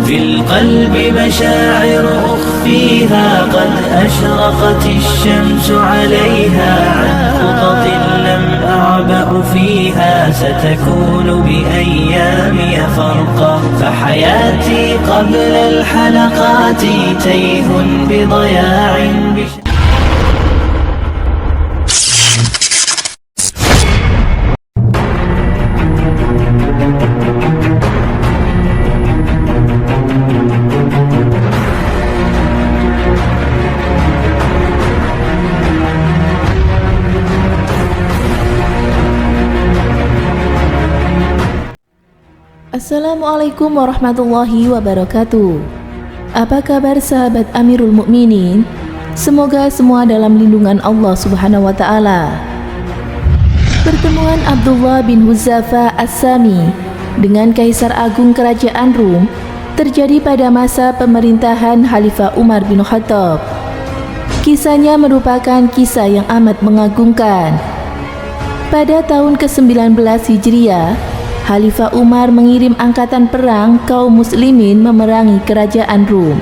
في القلب مشاعر أخفيها قد أشرقت الشمس عليها عن خطط لم أعبأ فيها ستكون بأيامي فرقا فحياتي قبل الحلقات تيه بضياع Assalamualaikum warahmatullahi wabarakatuh. Apa kabar sahabat Amirul Mukminin? Semoga semua dalam lindungan Allah Subhanahu wa taala. Pertemuan Abdullah bin Huzafa As-Sami dengan Kaisar Agung Kerajaan Rum terjadi pada masa pemerintahan Khalifah Umar bin Khattab. Kisahnya merupakan kisah yang amat mengagumkan. Pada tahun ke-19 Hijriah, Khalifah Umar mengirim angkatan perang kaum muslimin memerangi kerajaan Rum.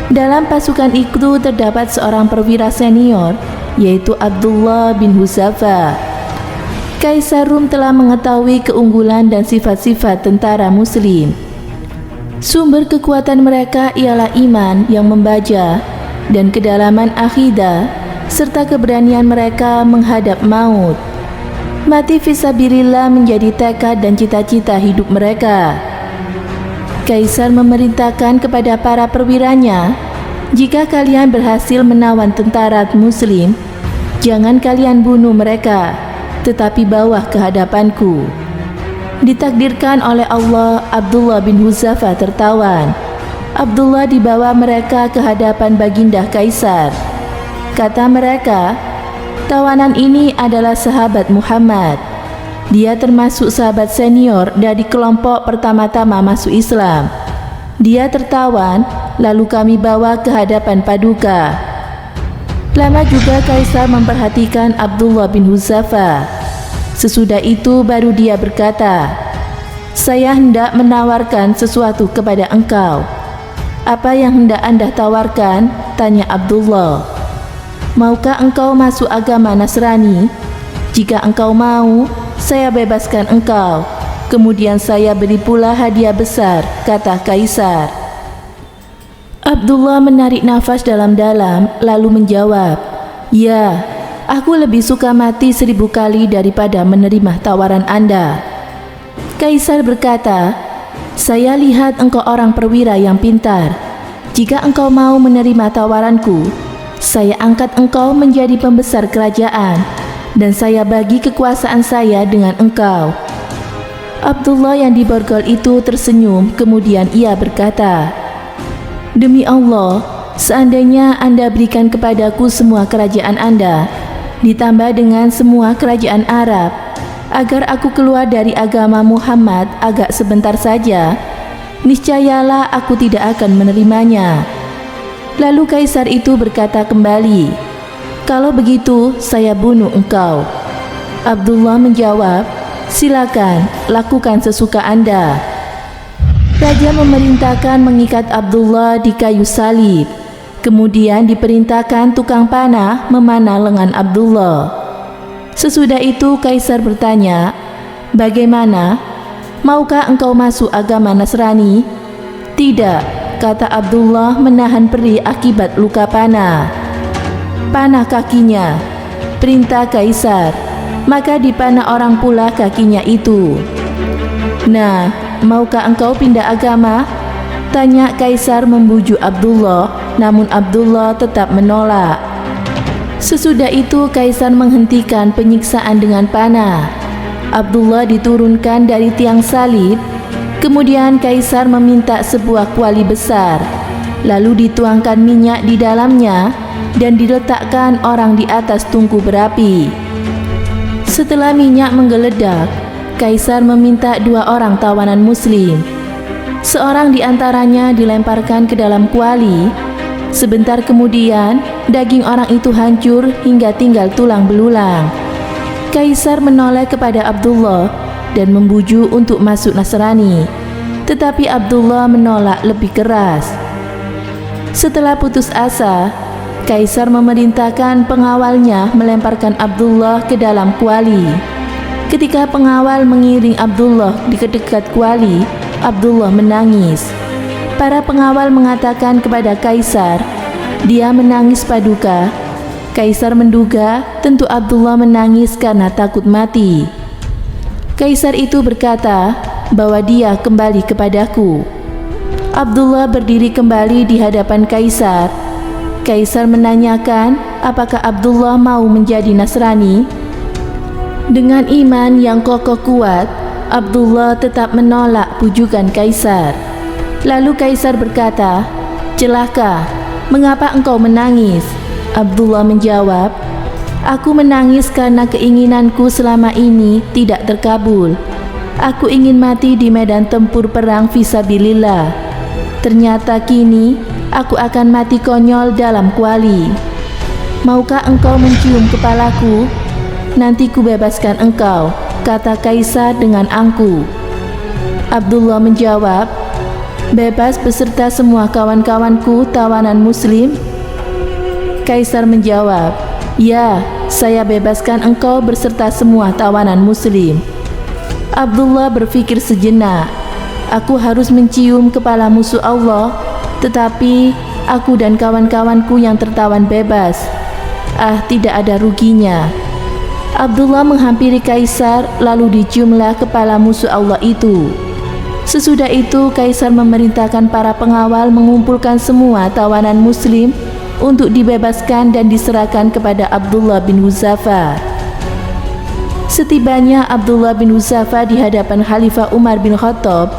Dalam pasukan itu terdapat seorang perwira senior, yaitu Abdullah bin Huzafa. Kaisar Rum telah mengetahui keunggulan dan sifat-sifat tentara muslim. Sumber kekuatan mereka ialah iman yang membaja dan kedalaman akidah, serta keberanian mereka menghadap maut. Mati fisabilillah menjadi tekad dan cita-cita hidup mereka. Kaisar memerintahkan kepada para perwiranya, jika kalian berhasil menawan tentara muslim, jangan kalian bunuh mereka, tetapi bawa ke hadapanku. Ditakdirkan oleh Allah, Abdullah bin Huzafa tertawan. Abdullah dibawa mereka ke hadapan baginda Kaisar. Kata mereka, tawanan ini adalah sahabat Muhammad. Dia termasuk sahabat senior dari kelompok pertama-tama masuk Islam. Dia tertawan, lalu kami bawa ke hadapan paduka. Lama juga Kaisar memperhatikan Abdullah bin Huzafa. Sesudah itu baru dia berkata, "Saya hendak menawarkan sesuatu kepada engkau." "Apa yang hendak Anda tawarkan?" tanya Abdullah. "Maukah engkau masuk agama Nasrani? Jika engkau mau, saya bebaskan engkau. Kemudian saya beri pula hadiah besar," kata Kaisar. Abdullah menarik nafas dalam-dalam lalu menjawab, "Ya, aku lebih suka mati 1000 kali daripada menerima tawaran Anda." Kaisar berkata, "Saya lihat engkau orang perwira yang pintar. Jika engkau mau menerima tawaranku, saya angkat engkau menjadi pembesar kerajaan dan saya bagi kekuasaan saya dengan engkau." Abdullah yang diborgol itu tersenyum, kemudian ia berkata, "Demi Allah, seandainya Anda berikan kepadaku semua kerajaan Anda, ditambah dengan semua kerajaan Arab, agar aku keluar dari agama Muhammad agak sebentar saja, niscayalah aku tidak akan menerimanya." Lalu Kaisar itu berkata kembali, "Kalau begitu, saya bunuh engkau." Abdullah menjawab, "Silakan, lakukan sesuka Anda." Raja memerintahkan mengikat Abdullah di kayu salib. Kemudian diperintahkan tukang panah memanah lengan Abdullah. Sesudah itu Kaisar bertanya, "Bagaimana? Maukah engkau masuk agama Nasrani?" "Tidak," kata Abdullah menahan perih akibat luka panah. "Panah kakinya," perintah Kaisar. Maka dipanah orang pula kakinya itu. "Nah, maukah engkau pindah agama?" tanya Kaisar membujuk Abdullah, namun Abdullah tetap menolak. Sesudah itu Kaisar menghentikan penyiksaan dengan panah. Abdullah diturunkan dari tiang salib. Kemudian Kaisar meminta sebuah kuali besar, lalu dituangkan minyak di dalamnya dan diletakkan orang di atas tungku berapi. Setelah minyak menggeledak, Kaisar meminta 2 orang tawanan muslim. Seorang di antaranya dilemparkan ke dalam kuali. Sebentar kemudian, daging orang itu hancur hingga tinggal tulang belulang. Kaisar menoleh kepada Abdullah dan membujuk untuk masuk Nasrani. tetapi Abdullah menolak lebih keras. Setelah putus asa, Kaisar memerintahkan pengawalnya melemparkan Abdullah ke dalam kuali. Ketika pengawal mengiring Abdullah di dekat kuali, Abdullah menangis. Para pengawal mengatakan kepada Kaisar, dia menangis paduka. Kaisar menduga tentu Abdullah menangis karena takut mati. Kaisar itu berkata bahwa dia kembali kepadaku. Abdullah berdiri kembali di hadapan Kaisar. Kaisar menanyakan apakah Abdullah mau menjadi Nasrani. Dengan iman yang kokoh kuat, Abdullah tetap menolak pujukan Kaisar. Lalu Kaisar berkata, "Celaka, mengapa engkau menangis?" Abdullah menjawab, "Aku menangis karena keinginanku selama ini tidak terkabul. Aku ingin mati di medan tempur perang fisabilillah. Ternyata kini aku akan mati konyol dalam kuali. Maukah engkau mencium kepalaku? Nanti ku bebaskan engkau," kata Kaisar dengan angkuh. Abdullah menjawab, "Bebas beserta semua kawan-kawanku tawanan muslim?" Kaisar menjawab, "Ya, saya bebaskan engkau berserta semua tawanan muslim." Abdullah berpikir sejenak, "Aku harus mencium kepala musuh Allah, tetapi aku dan kawan-kawanku yang tertawan bebas. Tidak ada ruginya." Abdullah menghampiri Kaisar, lalu diciumlah kepala musuh Allah itu. Sesudah itu Kaisar memerintahkan para pengawal mengumpulkan semua tawanan muslim untuk dibebaskan dan diserahkan kepada Abdullah bin Huzafa. Setibanya Abdullah bin Huzafa di hadapan Khalifah Umar bin Khattab,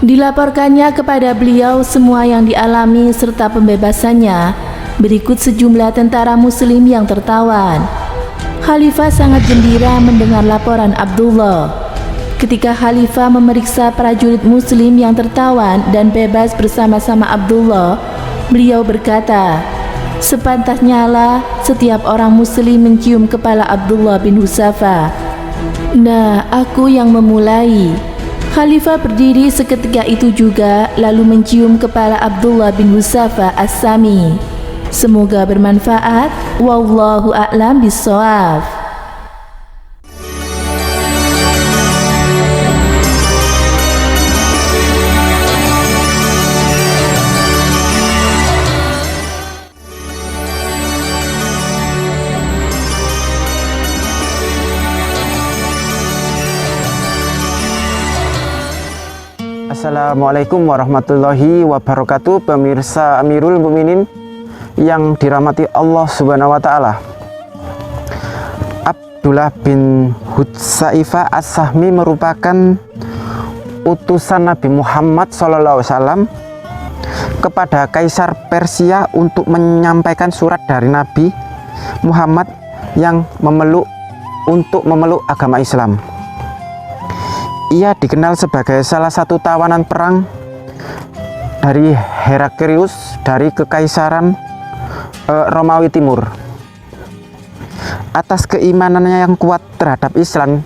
dilaporkannya kepada beliau semua yang dialami serta pembebasannya. Berikut sejumlah tentara muslim yang tertawan. Khalifah sangat gembira mendengar laporan Abdullah. Ketika Khalifah memeriksa prajurit muslim yang tertawan dan bebas bersama-sama Abdullah, beliau berkata, "Sepantasnya lah setiap orang muslim mencium kepala Abdullah bin Huzafa. Nah, aku yang memulai." Khalifah berdiri seketika itu juga, lalu mencium kepala Abdullah bin Huzafa As-Sami. Semoga bermanfaat. Wallahu a'lam bishawab. Assalamualaikum warahmatullahi wabarakatuh. Pemirsa Amirul Mukminin yang dirahmati Allah Subhanahu wa taala. Abdullah bin Hudzaifah As-Sahmi merupakan utusan Nabi Muhammad SAW kepada Kaisar Persia untuk menyampaikan surat dari Nabi Muhammad yang memeluk agama Islam. Ia dikenal sebagai salah satu tawanan perang dari Heraklius dari Kekaisaran Romawi Timur. Atas keimanannya yang kuat terhadap Islam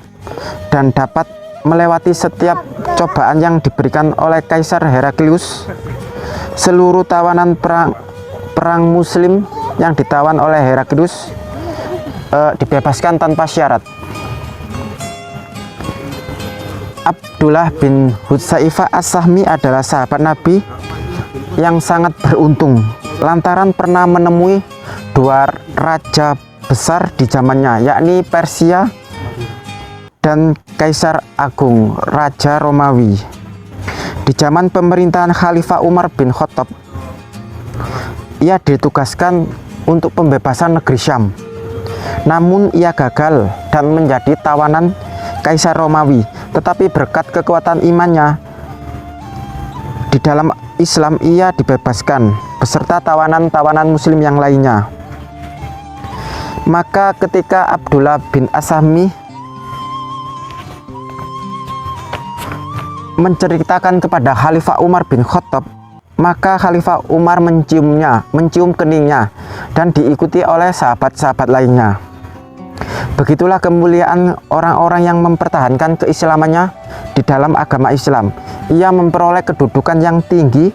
dan dapat melewati setiap cobaan yang diberikan oleh Kaisar Heraklius, seluruh tawanan perang muslim yang ditawan oleh Heraklius dibebaskan tanpa syarat. Abdullah bin Hudzaifah As-Sahmi adalah sahabat Nabi yang sangat beruntung lantaran pernah menemui dua raja besar di zamannya, yakni Persia dan Kaisar Agung Raja Romawi. Di zaman pemerintahan Khalifah Umar bin Khattab, ia ditugaskan untuk pembebasan negeri Syam. Namun ia gagal dan menjadi tawanan Kaisar Romawi, tetapi berkat kekuatan imannya di dalam Islam ia dibebaskan beserta tawanan-tawanan muslim yang lainnya. Maka ketika Abdullah bin As-Sahmi menceritakan kepada Khalifah Umar bin Khattab, maka Khalifah Umar mencium keningnya dan diikuti oleh sahabat-sahabat lainnya. Begitulah kemuliaan orang-orang yang mempertahankan keislamannya di dalam agama Islam. Ia memperoleh kedudukan yang tinggi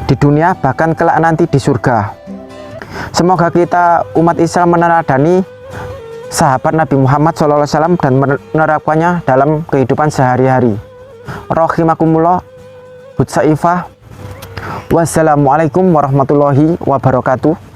di dunia, bahkan kelak nanti di surga. Semoga kita umat Islam meneladani sahabat Nabi Muhammad SAW dan menerapkannya dalam kehidupan sehari-hari. Rahimakumullah. Hutsaifah. Wassalamualaikum warahmatullahi wabarakatuh.